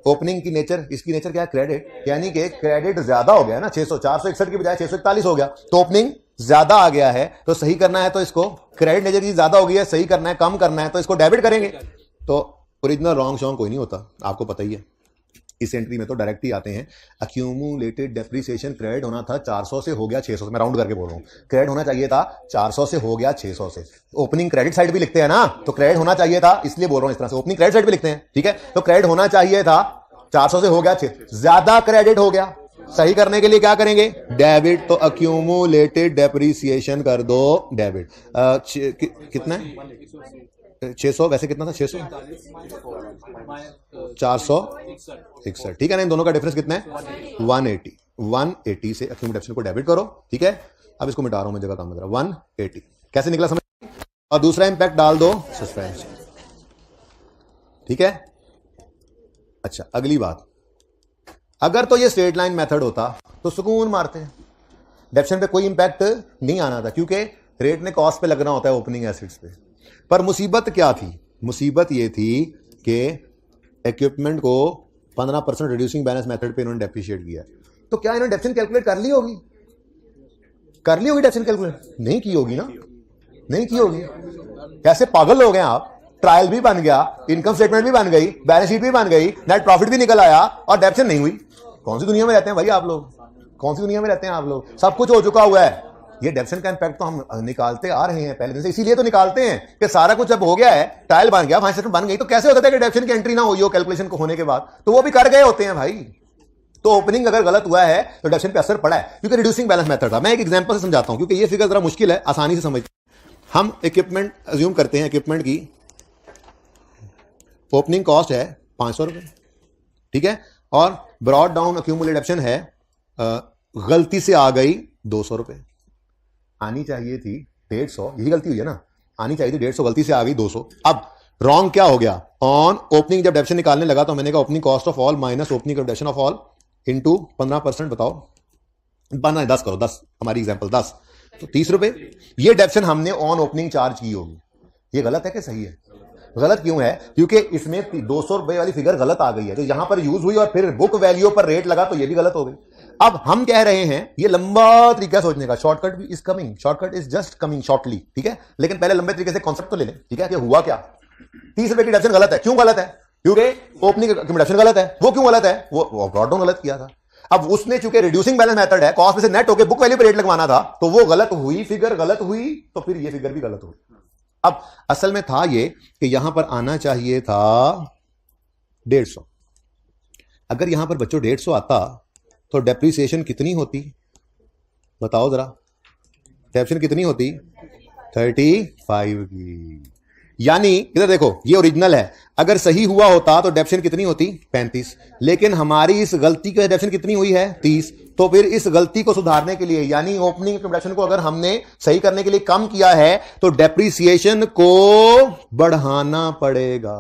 ओपनिंग की नेचर, इसकी नेचर क्या है, क्रेडिट, यानी कि क्रेडिट ज्यादा हो गया ना, 461 की बजाय 641 हो गया, तो ओपनिंग ज्यादा आ गया है, तो सही करना है तो इसको, क्रेडिट नेचर की ज्यादा हो गई है, सही करना है, कम करना है तो इसको डेबिट करेंगे। तो ओरिजिनल रॉन्ग शॉन्ग कोई नहीं होता, आपको पता ही है। इस एंट्री में तो डायरेक्ट ही आते हैं, अक्यूमुलेटेड डेप्रिसिएशन क्रेडिट होना था 400 से हो गया 600 से, मैं राउंड करके बोल रहा हूं, क्रेडिट होना चाहिए था 400 से हो गया 600 से। ओपनिंग क्रेडिट साइड भी लिखते हैं ना, तो क्रेडिट होना चाहिए था, इसलिए बोल रहा हूं इस तरह से, ओपनिंग क्रेडिट साइड भी लिखते हैं, ठीक है। तो क्रेडिट होना चाहिए था 400 से हो गया 600, ज्यादा क्रेडिट हो गया, सही करने के लिए क्या करेंगे, डेबिट, तो अक्यूमुलेटेड डेप्रिसिएशन कर दो डेबिट। कितना है 600, वैसे कितना था 600, 461, ठीक है ना, इन दोनों का डिफरेंस कितना है 180 से अक्यूमुलेशन को डेबिट करो, ठीक है। अब इसको मिटा रहा हूं मैं, जगह काम कर रहा, 180 कैसे निकला समझ, और दूसरा इंपैक्ट डाल दो सस्पेंशन, ठीक है। अच्छा अगली बात, अगर तो ये स्ट्रेट लाइन मेथड होता तो सुकून मारते हैं, डेप्शन पे कोई इंपैक्ट नहीं आना था, क्योंकि रेट ने कॉस्ट पे लगना होता है ओपनिंग एसिड्स पे। पर मुसीबत क्या थी, मुसीबत ये थी कि इक्विपमेंट को 15% रिड्यूसिंग बैलेंस मेथड पे इन्होंने डेप्रिशिएट किया, तो क्या इन्होंने डेप्शन कैलकुलेट कर ली होगी, डेप्शन कैलकुलेट नहीं की होगी ना, नहीं की होगी, कैसे पागल हो गए आप, ट्रायल भी बन गया, इनकम स्टेटमेंट भी बन गई, बैलेंस शीट भी बन गई, नेट प्रॉफिट भी निकल आया और डेप्शन नहीं हुई। कौन सी दुनिया में रहते हैं भाई आप लोग, कौन सी दुनिया में रहते हैं आप लोग, सब कुछ हो चुका हुआ है। ये डेप्शन का इंपैक्ट तो हम निकालते आ रहे हैं पहले दिन से, इसीलिए तो निकालते हैं कि सारा कुछ जब हो गया है, ट्रायल बन गया, फाइनेंस स्टेटमेंट बन गई, तो कैसे होता है कि डेप्शन की एंट्री ना हुई हो कैलकुलेशन को होने के बाद, तो वो भी कर गए होते हैं भाई। तो ओपनिंग अगर गलत हुआ है तो डेप्शन पे असर पड़ा है, क्योंकि रिड्यूसिंग बैलेंस मेथड था। मैं एक एग्जांपल से समझाता हूं, क्योंकि ये फिगर जरा मुश्किल है, आसानी से समझ। हम इक्विपमेंट अज्यूम करते हैं, इक्विपमेंट की ओपनिंग कॉस्ट है 500 रुपए, ठीक है, और ब्रॉड डाउन अक्यूमुलेटेड डेप्शन है गलती से आ गई 200 रुपए, आनी चाहिए थी 150, यही गलती हुई है ना, आनी चाहिए थी 150, गलती से आ गई 200। अब रॉन्ग क्या हो गया, ऑन ओपनिंग जब डेप्शन निकालने लगा तो मैंने कहा opening cost of all minus opening डेप्शन of all into 15%, बताओ 10 करो, 10 हमारी एग्जांपल 10, तो 30 रुपए। ये डेप्शन हमने ऑन ओपनिंग चार्ज की होगी, ये गलत है कि सही है, गलत क्यों है, क्योंकि इसमें 200 रुपए वाली फिगर गलत आ गई है, तो यहां पर यूज हुई और फिर बुक वैल्यू पर रेट लगा, तो ये भी गलत हो गई। अब हम कह रहे हैं, ये लंबा तरीका सोचने का, शॉर्टकट भी is coming, shortcut is just coming shortly, ठीक है, लेकिन पहले लंबे तरीके से कॉन्सेप्ट तो ले लें, ठीक है, कि हुआ क्या, 30 रुपए की डेप्शन गलत है, क्यों गलत है, क्योंकि ओपनिंग डेप्शन गलत है, वो क्यों गलत है, वो ब्रॉड डाउन गलत किया था। अब उसने चूंकि रिड्यूसिंग बैलेंस मेथड है, कॉस्ट में से नेट होकर बुक वैल्यू पर रेट लगवाना था, तो वो गलत हुई, फिगर गलत हुई, तो फिर ये फिगर भी गलत हुई। अब असल में था ये कि यहां पर आना चाहिए था 150, अगर यहां पर बच्चों 150 आता तो डेप्रिसिएशन कितनी होती, बताओ जरा, डेप्रिसिएशन कितनी होती 35 की, यानी इधर देखो ये ओरिजिनल है, अगर सही हुआ होता तो डेप्रिसिएशन कितनी होती 35, लेकिन हमारी इस गलती की डेप्रिसिएशन कितनी हुई है 30, तो फिर इस गलती को सुधारने के लिए, यानी ओपनिंग डेप्रिसिएशन को अगर हमने सही करने के लिए कम किया है तो डेप्रिसिएशन को बढ़ाना पड़ेगा।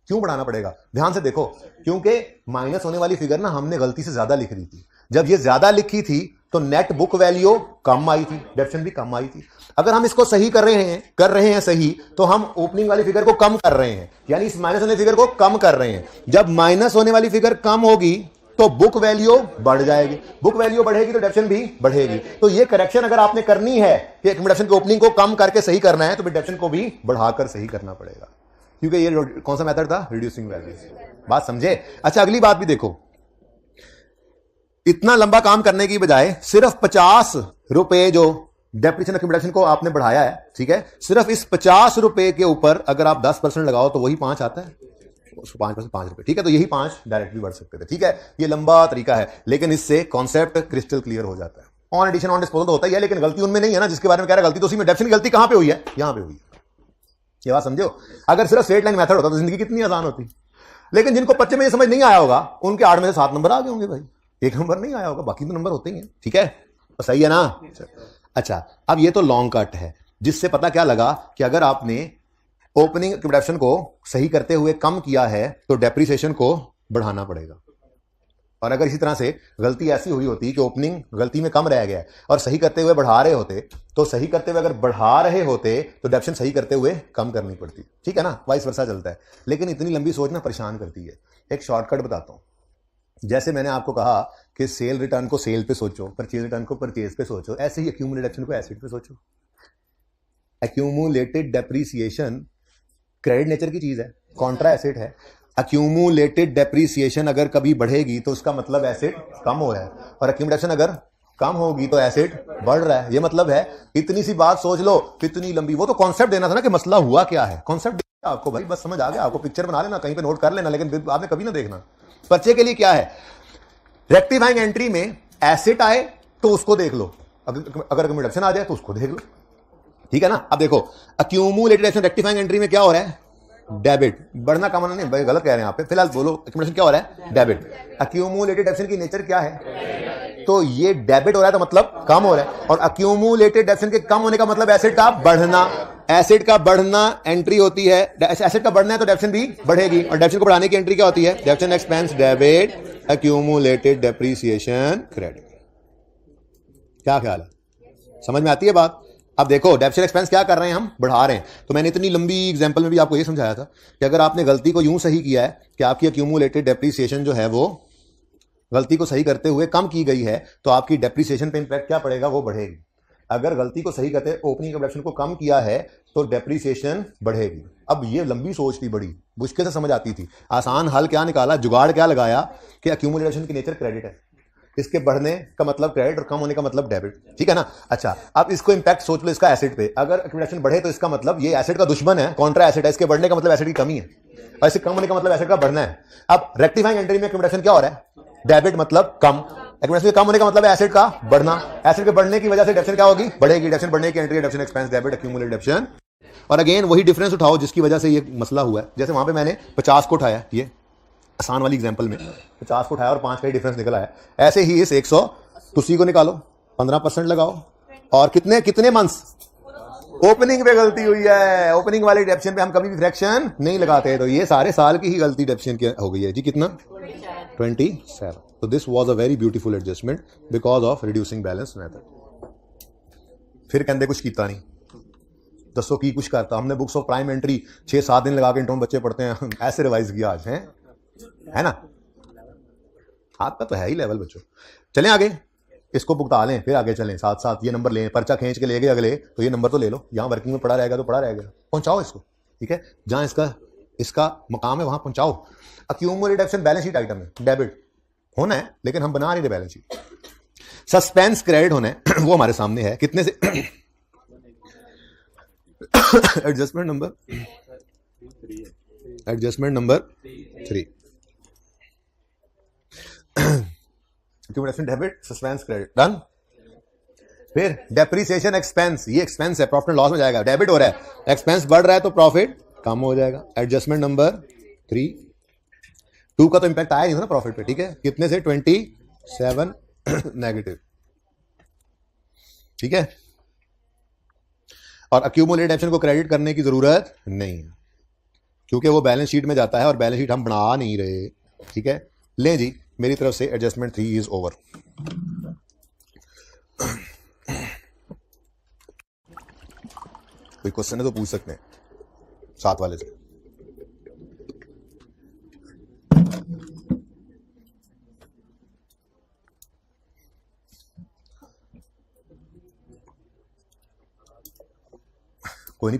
क्यों बढ़ाना पड़ेगा, ध्यान से देखो, क्योंकि माइनस होने वाली फिगर ना हमने गलती से ज्यादा लिख दी थी, जब ये ज्यादा लिखी थी तो नेट बुक वैल्यू कम आई थी, डेप्रिसिएशन भी कम आई थी। अगर हम इसको सही कर रहे हैं सही, तो हम ओपनिंग वाली फिगर को कम कर रहे हैं, यानी इस माइनस होने फिगर को कम कर रहे हैं। जब माइनस होने वाली फिगर कम होगी तो बुक वैल्यू बढ़ जाएगी, बुक वैल्यू बढ़ेगी तो डेप्रिसिएशन भी बढ़ेगी। तो ये करेक्शन अगर आपने करनी है कि डेप्रिसिएशन की ओपनिंग को कम करके सही करना है, तो डेप्रिसिएशन को भी बढ़ाकर सही करना पड़ेगा, क्योंकि ये कौन सा मेथड था, रिड्यूसिंग वैल्यू। बात समझे। अच्छा अगली बात भी देखो, इतना लंबा काम करने की बजाय सिर्फ 50 रुपए जो डेप्रिसिएशन अक्यूमुलेशन को आपने बढ़ाया है, ठीक है, सिर्फ इस 50 रुपए के ऊपर अगर आप 10% लगाओ तो वही 5 आता है, 5% 5 रुपए, ठीक है, तो यही 5 डायरेक्टली बढ़ सकते थे, ठीक है। ये लंबा तरीका है, लेकिन इससे कॉन्सेप्ट क्रिस्टल क्लियर हो जाता है। ऑन एडिशन ऑन डिस्पोजल तो होता ही है, लेकिन गलती उनमें नहीं है ना जिसके बारे में कह रहा है गलती, तो उसी में डेप्रिसिएशन की गलती कहां पे हुई है, यहां पे हुई है। ये बात समझो। अगर सिर्फ स्ट्रेट लाइन मेथड होता तो जिंदगी कितनी आसान होती। लेकिन जिनको 25 में ये समझ नहीं आया होगा उनके 8 में से 7 नंबर आ गए होंगे भाई, 1 नंबर नहीं आया होगा, बाकी तो नंबर होते ही हैं। ठीक है, तो सही है ना। अच्छा, अब ये तो लॉन्ग कट है, जिससे पता क्या लगा कि अगर आपने ओपनिंग एक्यूमुलेशन को सही करते हुए कम किया है तो डेप्रिसिएशन को बढ़ाना पड़ेगा। और अगर इसी तरह से गलती ऐसी हुई होती कि ओपनिंग गलती में कम रह गया और सही करते हुए बढ़ा रहे होते, तो सही करते हुए अगर बढ़ा रहे होते तो डेप्रिसिएशन सही करते हुए कम करनी पड़ती। ठीक है ना, वाइस वर्सा चलता है। लेकिन इतनी लंबी सोचना परेशान करती है। एक शॉर्टकट बताता हूं। जैसे मैंने आपको कहा कि सेल रिटर्न को सेल पे सोचो, परचेज रिटर्न को परचेज पे सोचो, ऐसे ही एक्यूमुलेटेड डेप्रिसिएशन को एसेट पे सोचो। एक्यूमुलेटेड डेप्रिसिएशन क्रेडिट नेचर की चीज है, कॉन्ट्रा एसेट है। एक्यूमुलेटेड डेप्रिसिएशन अगर कभी बढ़ेगी तो उसका मतलब एसेट कम हो रहा है, और एक्यूमुलेशन अगर कम होगी तो एसेट बढ़ रहा है। ये मतलब है, इतनी सी बात सोच लो, कितनी लंबी। वो तो कॉन्सेप्ट देना था ना कि मसला हुआ क्या है, कॉन्सेप्ट आपको भाई, बस समझ आ गया आपको, पिक्चर बना लेना, कहीं पे नोट कर लेना, लेकिन आपने कभी ना देखना। पर्चे के लिए क्या है, रेक्टिफाइंग एंट्री में एसेट आए तो उसको देख लो, अगर एक्यूमुलेशन आ जाए तो उसको देख लो। ठीक है ना। अब देखो, एक्यूमुलेटेड एसेट रेक्टिफाइंग एंट्री में क्या हो रहा है, डेबिट। बढ़ना कम नहीं भाई, गलत कह रहे हैं आप, फिलहाल बोलो एक्यूमुलेशन क्या हो रहा है, डेबिट। एक्यूमुलेटेड एसेट की नेचर क्या है, तो ये डेबिट हो रहा है तो मतलब कम हो रहा है, और एक्यूमुलेटेड एसेट के कम होने का मतलब एसेट का बढ़ना। एसेट का बढ़ना एंट्री होती है, एसेट का बढ़ना है तो डेप्रिसिएशन भी बढ़ेगी, और डेप्रिसिएशन को बढ़ाने की एंट्री क्या होती है, depreciation expense debit, accumulated depreciation credit. क्या ख्याल है, समझ में आती है बात। अब देखो, डेप्रिसिएशन एक्सपेंस क्या कर रहे हैं, हम बढ़ा रहे हैं। तो मैंने इतनी लंबी एग्जांपल में भी आपको ये समझाया था कि अगर आपने गलती को यूं सही किया है कि आपकी एक्यूमुलेटेड डेप्रिसिएशन जो है वो गलती को सही करते हुए कम की गई है, तो आपकी डेप्रिसिएशन पे इंपैक्ट क्या पड़ेगा, वो बढ़ेगी। अगर गलती को सही करते ओपनिंग प्रोडक्शन को कम किया है तो डेप्रिसिएशन बढ़ेगी। अब ये लंबी सोच थी, बड़ी मुश्किल से समझ आती थी। आसान हल क्या निकाला, जुगाड़ क्या लगाया कि एक्यूमुलेशन की नेचर क्रेडिट है, इसके बढ़ने का मतलब क्रेडिट और कम होने का मतलब डेबिट। ठीक है ना। अच्छा, अब इसको इंपैक्ट सोच लो इसका एसेट पे। अगर एक्यूमुलेशन बढ़े तो इसका मतलब ये एसेट का दुश्मन है, कॉन्ट्रा एसेट है, इसके बढ़ने का मतलब एसेट की कमी है, और इससे कम होने का मतलब एसेट का बढ़ना है। अब रेक्टिफाइंग एंट्री में एक्यूमुलेशन क्या हो रहा है, डेबिट मतलब कम, एक्यूमुलेशन कम होने का मतलब एसेट का बढ़ना। एसेट के बढ़ने की वजह से डेप्रिसिएशन क्या होगी, बढ़ेगी। डेप्रिसिएशन बढ़ने की entry, depreciation expense debit, accumulated depreciation. और अगेन वही डिफरेंस उठाओ जिसकी वजह से ये मसला हुआ है। जैसे वहां पे मैंने 50 को उठाया, ये आसान वाली एग्जांपल में 50 को उठाया और 5 का ही डिफरेंस निकला है। ऐसे ही इस 100 तुसी को निकालो, 15% लगाओ, और कितने कितने मंथ्स, ओपनिंग पे गलती हुई है, ओपनिंग वाले डेप्रिसिएशन पे हम कभी भी फ्रैक्शन नहीं लगाते, तो ये सारे साल की ही गलती डेप्रिसिएशन की हो गई है जी। कितना, 27। तो this was a very beautiful adjustment because of reducing balance method. फिर कहते कुछ कीता नहीं, दसो की कुछ करता, हमने बुक्स ऑफ प्राइम एंट्री 6-7 दिन लगा के इंटरम बच्चे पढ़ते हैं, ऐसे रिवाइज किया आज है ना। हाथ का तो है ही लेवल बच्चों। चलें आगे, इसको भुगता लें, फिर आगे चलें, साथ साथ ये नंबर लें, पर्चा खींच के ले गए अगले, तो ये नंबर तो ले लो, यहाँ वर्किंग में पड़ा रहेगा तो पड़ा रहेगा, पहुंचाओ इसको। ठीक है, जहां इसका मकाम है वहां पहुंचाओ। Accumulated depreciation balance sheet item है, डेबिट होना है, लेकिन हम बना नहीं रहे बैलेंस शीट। सस्पेंस क्रेडिट होना है, वो हमारे सामने है, कितने से adjustment number 3। Accumulation debit, suspense credit, done. फिर डेप्रिसिएशन एक्सपेंस, ये एक्सपेंस है, प्रॉफिट एंड लॉस में जाएगा, डेबिट हो रहा है, एक्सपेंस बढ़ रहा है तो प्रॉफिट कम हो जाएगा, एडजस्टमेंट नंबर 3। 2 का तो इंपैक्ट आया नहीं था ना प्रॉफिट पे। ठीक है, कितने से, 27 नेगेटिव। ठीक है, और एक्यूमुलेटेड डेप्रिसिएशन को क्रेडिट करने की जरूरत नहीं है क्योंकि वो बैलेंस शीट में जाता है और बैलेंस शीट हम बना नहीं रहे। ठीक है, ले जी, मेरी तरफ से एडजस्टमेंट 3 इज ओवर। कोई क्वेश्चन है तो पूछ सकते हैं साथ वाले से। कोई नहीं।